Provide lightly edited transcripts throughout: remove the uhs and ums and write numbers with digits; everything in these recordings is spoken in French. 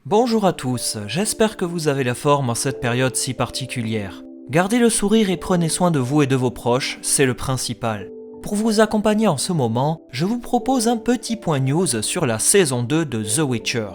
Bonjour à tous, j'espère que vous avez la forme en cette période si particulière. Gardez le sourire et prenez soin de vous et de vos proches, c'est le principal. Pour vous accompagner en ce moment, je vous propose un petit point news sur la saison 2 de The Witcher.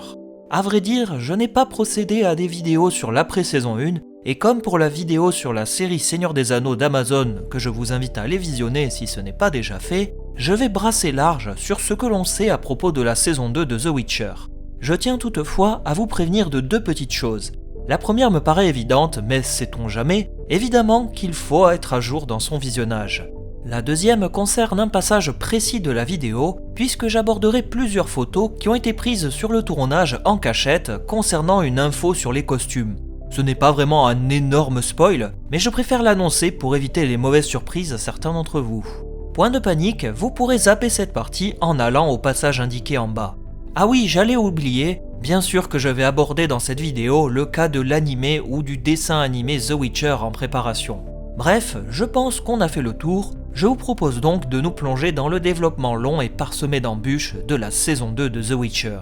À vrai dire, je n'ai pas procédé à des vidéos sur l'après-saison 1, et comme pour la vidéo sur la série Seigneur des Anneaux d'Amazon, que je vous invite à aller visionner si ce n'est pas déjà fait, je vais brasser large sur ce que l'on sait à propos de la saison 2 de The Witcher. Je tiens toutefois à vous prévenir de deux petites choses. La première me paraît évidente, mais sait-on jamais, évidemment qu'il faut être à jour dans son visionnage. La deuxième concerne un passage précis de la vidéo, puisque j'aborderai plusieurs photos qui ont été prises sur le tournage en cachette concernant une info sur les costumes. Ce n'est pas vraiment un énorme spoil, mais je préfère l'annoncer pour éviter les mauvaises surprises à certains d'entre vous. Point de panique, vous pourrez zapper cette partie en allant au passage indiqué en bas. Ah oui, j'allais oublier, bien sûr que je vais aborder dans cette vidéo le cas de l'animé ou du dessin animé The Witcher en préparation. Bref, je pense qu'on a fait le tour, je vous propose donc de nous plonger dans le développement long et parsemé d'embûches de la saison 2 de The Witcher.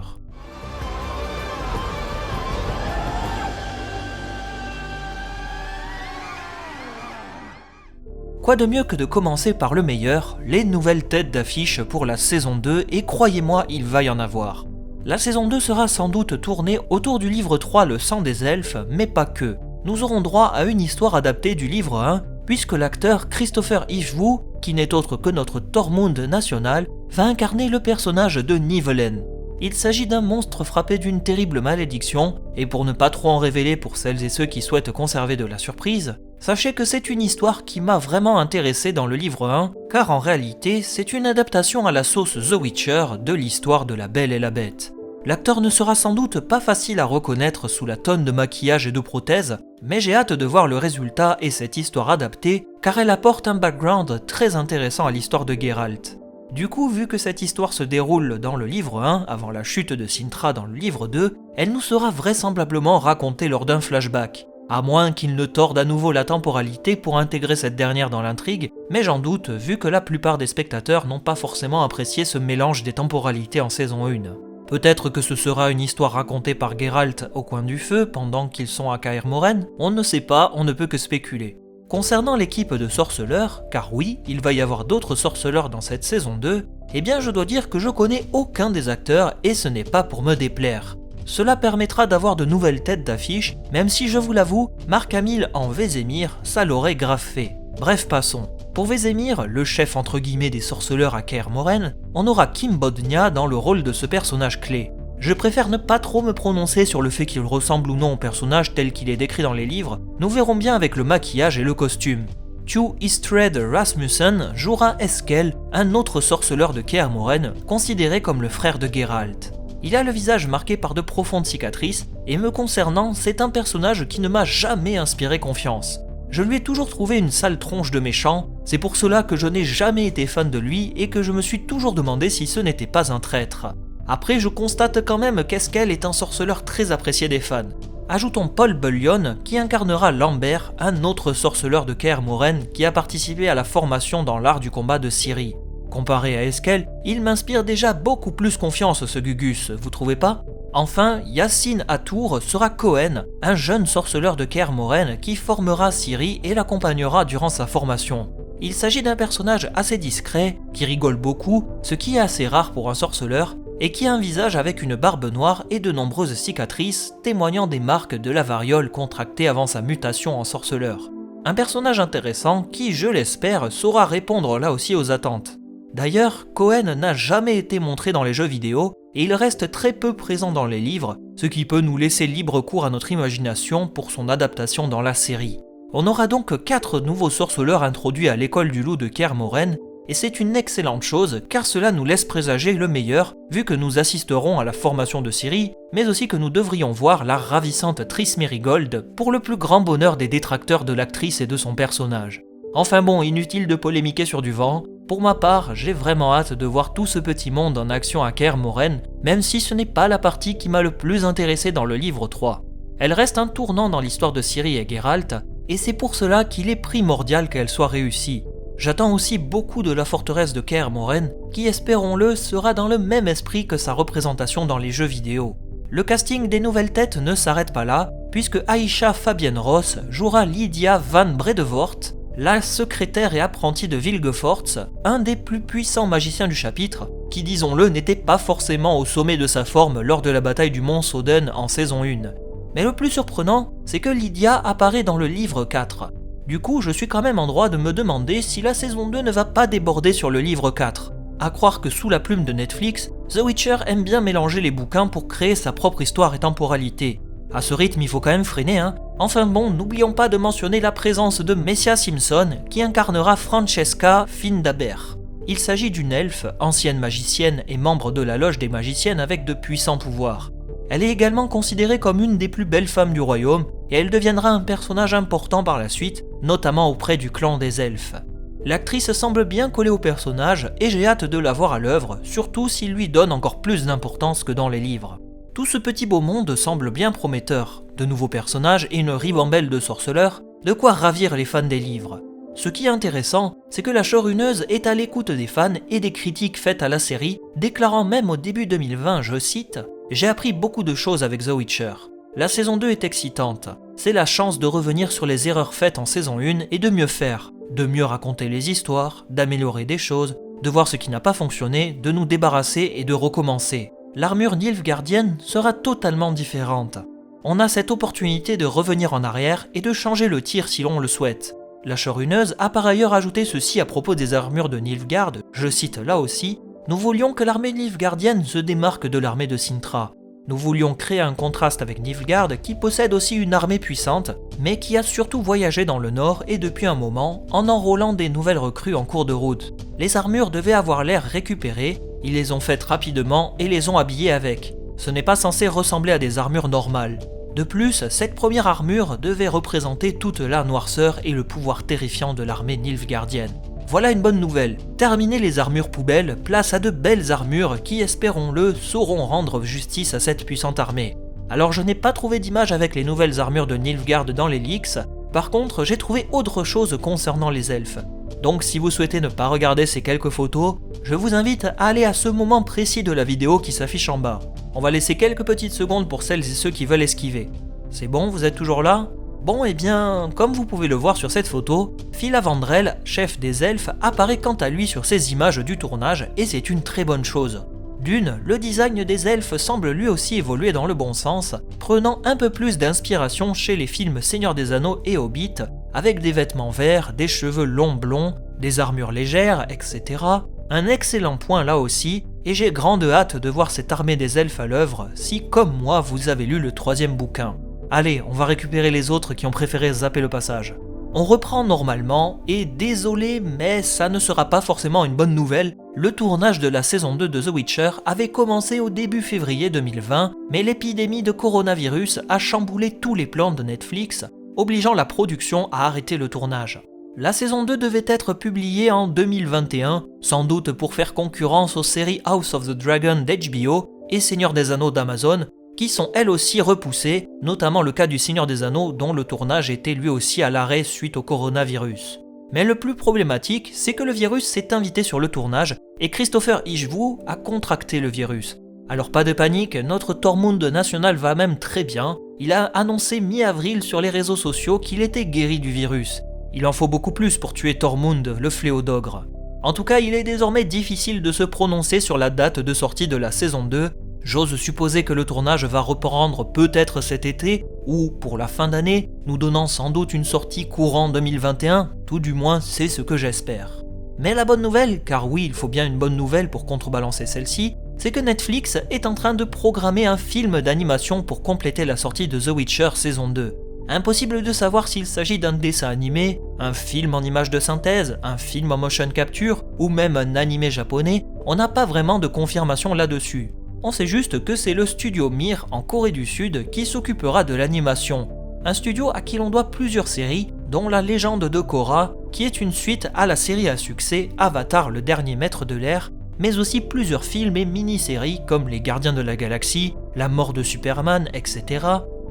Quoi de mieux que de commencer par le meilleur, les nouvelles têtes d'affiche pour la saison 2 et croyez-moi, il va y en avoir. La saison 2 sera sans doute tournée autour du livre 3 Le sang des elfes, mais pas que. Nous aurons droit à une histoire adaptée du livre 1, puisque l'acteur Christopher Ishvu, qui n'est autre que notre Tormund national, va incarner le personnage de Nivellen. Il s'agit d'un monstre frappé d'une terrible malédiction, et pour ne pas trop en révéler pour celles et ceux qui souhaitent conserver de la surprise, sachez que c'est une histoire qui m'a vraiment intéressé dans le livre 1, car en réalité, c'est une adaptation à la sauce The Witcher de l'histoire de La Belle et la Bête. L'acteur ne sera sans doute pas facile à reconnaître sous la tonne de maquillage et de prothèses, mais j'ai hâte de voir le résultat et cette histoire adaptée, car elle apporte un background très intéressant à l'histoire de Geralt. Du coup, vu que cette histoire se déroule dans le livre 1, avant la chute de Cintra dans le livre 2, elle nous sera vraisemblablement racontée lors d'un flashback. À moins qu'il ne torde à nouveau la temporalité pour intégrer cette dernière dans l'intrigue, mais j'en doute vu que la plupart des spectateurs n'ont pas forcément apprécié ce mélange des temporalités en saison 1. Peut-être que ce sera une histoire racontée par Geralt au coin du feu pendant qu'ils sont à Kaer Morhen, on ne sait pas, on ne peut que spéculer. Concernant l'équipe de sorceleurs, car oui, il va y avoir d'autres sorceleurs dans cette saison 2, eh bien je dois dire que je connais aucun des acteurs et ce n'est pas pour me déplaire. Cela permettra d'avoir de nouvelles têtes d'affiche, même si je vous l'avoue, Mark-Hamill en Vézémir, ça l'aurait grave fait. Bref, passons. Pour Vézémir, le chef entre guillemets des sorceleurs à Kaer Morhen, on aura Kim Bodnia dans le rôle de ce personnage clé. Je préfère ne pas trop me prononcer sur le fait qu'il ressemble ou non au personnage tel qu'il est décrit dans les livres, nous verrons bien avec le maquillage et le costume. Tu Istred Rasmussen jouera Eskel, un autre sorceleur de Kaer Morhen, considéré comme le frère de Geralt. Il a le visage marqué par de profondes cicatrices, et me concernant, c'est un personnage qui ne m'a jamais inspiré confiance. Je lui ai toujours trouvé une sale tronche de méchant, c'est pour cela que je n'ai jamais été fan de lui et que je me suis toujours demandé si ce n'était pas un traître. Après, je constate quand même qu'Eskel est un sorceleur très apprécié des fans. Ajoutons Paul Bullion qui incarnera Lambert, un autre sorceleur de Kaer Morhen qui a participé à la formation dans l'art du combat de Ciri. Comparé à Eskel, il m'inspire déjà beaucoup plus confiance ce Gugus, vous trouvez pas ? Enfin, Yassine Atour sera Cohen, un jeune sorceleur de Kaer Morhen qui formera Ciri et l'accompagnera durant sa formation. Il s'agit d'un personnage assez discret, qui rigole beaucoup, ce qui est assez rare pour un sorceleur, et qui a un visage avec une barbe noire et de nombreuses cicatrices, témoignant des marques de la variole contractée avant sa mutation en sorceleur. Un personnage intéressant qui, je l'espère, saura répondre là aussi aux attentes. D'ailleurs, Cohen n'a jamais été montré dans les jeux vidéo, et il reste très peu présent dans les livres, ce qui peut nous laisser libre cours à notre imagination pour son adaptation dans la série. On aura donc 4 nouveaux sorceleurs introduits à l'école du loup de Kaer Morhen, et c'est une excellente chose car cela nous laisse présager le meilleur vu que nous assisterons à la formation de Ciri, mais aussi que nous devrions voir la ravissante Triss Merigold pour le plus grand bonheur des détracteurs de l'actrice et de son personnage. Enfin bon, inutile de polémiquer sur du vent, pour ma part, j'ai vraiment hâte de voir tout ce petit monde en action à Kaer Morhen, même si ce n'est pas la partie qui m'a le plus intéressé dans le livre 3. Elle reste un tournant dans l'histoire de Ciri et Geralt, et c'est pour cela qu'il est primordial qu'elle soit réussie. J'attends aussi beaucoup de la forteresse de Kaer Morhen, qui espérons-le sera dans le même esprit que sa représentation dans les jeux vidéo. Le casting des nouvelles têtes ne s'arrête pas là, puisque Aisha Fabienne Ross jouera Lydia van Bredevoort, la secrétaire et apprentie de Vilgefortz, un des plus puissants magiciens du chapitre, qui disons-le n'était pas forcément au sommet de sa forme lors de la bataille du Mont Soden en saison 1. Mais le plus surprenant, c'est que Lydia apparaît dans le livre 4. Du coup, je suis quand même en droit de me demander si la saison 2 ne va pas déborder sur le livre 4. À croire que sous la plume de Netflix, The Witcher aime bien mélanger les bouquins pour créer sa propre histoire et temporalité. À ce rythme, il faut quand même freiner, hein. Enfin bon, n'oublions pas de mentionner la présence de Messia Simpson, qui incarnera Francesca Findabair. Il s'agit d'une elfe, ancienne magicienne et membre de la loge des magiciennes avec de puissants pouvoirs. Elle est également considérée comme une des plus belles femmes du royaume, et elle deviendra un personnage important par la suite, notamment auprès du clan des elfes. L'actrice semble bien collée au personnage, et j'ai hâte de la voir à l'œuvre, surtout s'il lui donne encore plus d'importance que dans les livres. Tout ce petit beau monde semble bien prometteur, de nouveaux personnages et une ribambelle de sorceleurs, de quoi ravir les fans des livres. Ce qui est intéressant, c'est que la showrunneuse est à l'écoute des fans et des critiques faites à la série, déclarant même au début 2020, je cite, « J'ai appris beaucoup de choses avec The Witcher. La saison 2 est excitante. C'est la chance de revenir sur les erreurs faites en saison 1 et de mieux faire, de mieux raconter les histoires, d'améliorer des choses, de voir ce qui n'a pas fonctionné, de nous débarrasser et de recommencer. L'armure nilfgaardienne sera totalement différente. On a cette opportunité de revenir en arrière et de changer le tir si l'on le souhaite. La showrunneuse a par ailleurs ajouté ceci à propos des armures de Nilfgaard, je cite là aussi, « Nous voulions que l'armée nilfgaardienne se démarque de l'armée de Cintra. Nous voulions créer un contraste avec Nilfgaard qui possède aussi une armée puissante, mais qui a surtout voyagé dans le nord et depuis un moment, en enrôlant des nouvelles recrues en cours de route. Les armures devaient avoir l'air récupérées, ils les ont faites rapidement et les ont habillées avec. Ce n'est pas censé ressembler à des armures normales. De plus, cette première armure devait représenter toute la noirceur et le pouvoir terrifiant de l'armée nilfgaardienne. Voilà une bonne nouvelle. Terminer les armures poubelles, place à de belles armures qui, espérons-le, sauront rendre justice à cette puissante armée. Alors je n'ai pas trouvé d'image avec les nouvelles armures de Nilfgaard dans les leaks, par contre j'ai trouvé autre chose concernant les elfes. Donc si vous souhaitez ne pas regarder ces quelques photos, je vous invite à aller à ce moment précis de la vidéo qui s'affiche en bas. On va laisser quelques petites secondes pour celles et ceux qui veulent esquiver. C'est bon, vous êtes toujours là ? Bon, eh bien, comme vous pouvez le voir sur cette photo, Filavandrel, chef des elfes, apparaît quant à lui sur ces images du tournage et c'est une très bonne chose. D'une, le design des elfes semble lui aussi évoluer dans le bon sens, prenant un peu plus d'inspiration chez les films Seigneur des Anneaux et Hobbit, avec des vêtements verts, des cheveux longs blonds, des armures légères, etc. Un excellent point là aussi, et j'ai grande hâte de voir cette armée des elfes à l'œuvre si, comme moi, vous avez lu le 3e bouquin. Allez, on va récupérer les autres qui ont préféré zapper le passage. On reprend normalement, et désolé, mais ça ne sera pas forcément une bonne nouvelle, le tournage de la saison 2 de The Witcher avait commencé au début février 2020, mais l'épidémie de coronavirus a chamboulé tous les plans de Netflix, obligeant la production à arrêter le tournage. La saison 2 devait être publiée en 2021, sans doute pour faire concurrence aux séries House of the Dragon d'HBO et Seigneur des Anneaux d'Amazon, qui sont elles aussi repoussées, notamment le cas du Seigneur des Anneaux dont le tournage était lui aussi à l'arrêt suite au coronavirus. Mais le plus problématique, c'est que le virus s'est invité sur le tournage et Christopher Ishvu a contracté le virus. Alors pas de panique, notre Tormund national va même très bien, il a annoncé mi-avril sur les réseaux sociaux qu'il était guéri du virus. Il en faut beaucoup plus pour tuer Tormund, le fléau d'ogre. En tout cas, il est désormais difficile de se prononcer sur la date de sortie de la saison 2, j'ose supposer que le tournage va reprendre peut-être cet été, ou pour la fin d'année, nous donnant sans doute une sortie courant 2021, tout du moins c'est ce que j'espère. Mais la bonne nouvelle, car oui il faut bien une bonne nouvelle pour contrebalancer celle-ci, c'est que Netflix est en train de programmer un film d'animation pour compléter la sortie de The Witcher saison 2. Impossible de savoir s'il s'agit d'un dessin animé, un film en images de synthèse, un film en motion capture, ou même un animé japonais, on n'a pas vraiment de confirmation là-dessus. On sait juste que c'est le studio Mir en Corée du Sud qui s'occupera de l'animation. Un studio à qui l'on doit plusieurs séries, dont La Légende de Korra, qui est une suite à la série à succès Avatar le dernier maître de l'air, mais aussi plusieurs films et mini-séries comme Les Gardiens de la Galaxie, La mort de Superman, etc.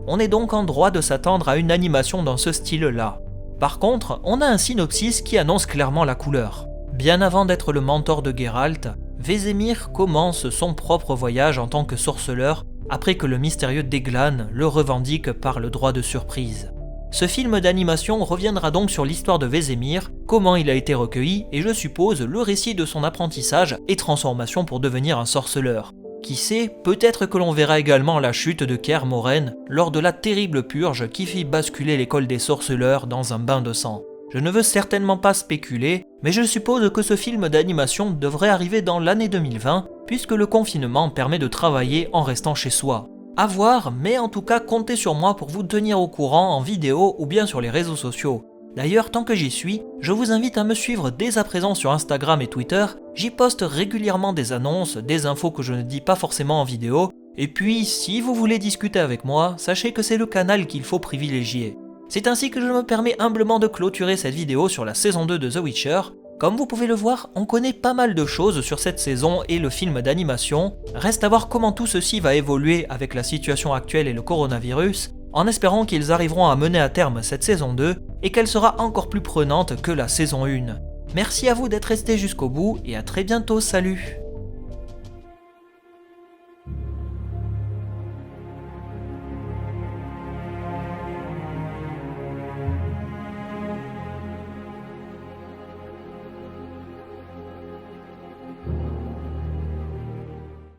On est donc en droit de s'attendre à une animation dans ce style-là. Par contre, on a un synopsis qui annonce clairement la couleur. Bien avant d'être le mentor de Geralt, Vesemir commence son propre voyage en tant que sorceleur après que le mystérieux Deglan le revendique par le droit de surprise. Ce film d'animation reviendra donc sur l'histoire de Vesemir, comment il a été recueilli et je suppose le récit de son apprentissage et transformation pour devenir un sorceleur. Qui sait, peut-être que l'on verra également la chute de Kaer Morhen lors de la terrible purge qui fit basculer l'école des sorceleurs dans un bain de sang. Je ne veux certainement pas spéculer, mais je suppose que ce film d'animation devrait arriver dans l'année 2020, puisque le confinement permet de travailler en restant chez soi. À voir, mais en tout cas comptez sur moi pour vous tenir au courant en vidéo ou bien sur les réseaux sociaux. D'ailleurs, tant que j'y suis, je vous invite à me suivre dès à présent sur Instagram et Twitter, j'y poste régulièrement des annonces, des infos que je ne dis pas forcément en vidéo, et puis si vous voulez discuter avec moi, sachez que c'est le canal qu'il faut privilégier. C'est ainsi que je me permets humblement de clôturer cette vidéo sur la saison 2 de The Witcher. Comme vous pouvez le voir, on connaît pas mal de choses sur cette saison et le film d'animation. Reste à voir comment tout ceci va évoluer avec la situation actuelle et le coronavirus, en espérant qu'ils arriveront à mener à terme cette saison 2 et qu'elle sera encore plus prenante que la saison 1. Merci à vous d'être restés jusqu'au bout et à très bientôt, salut!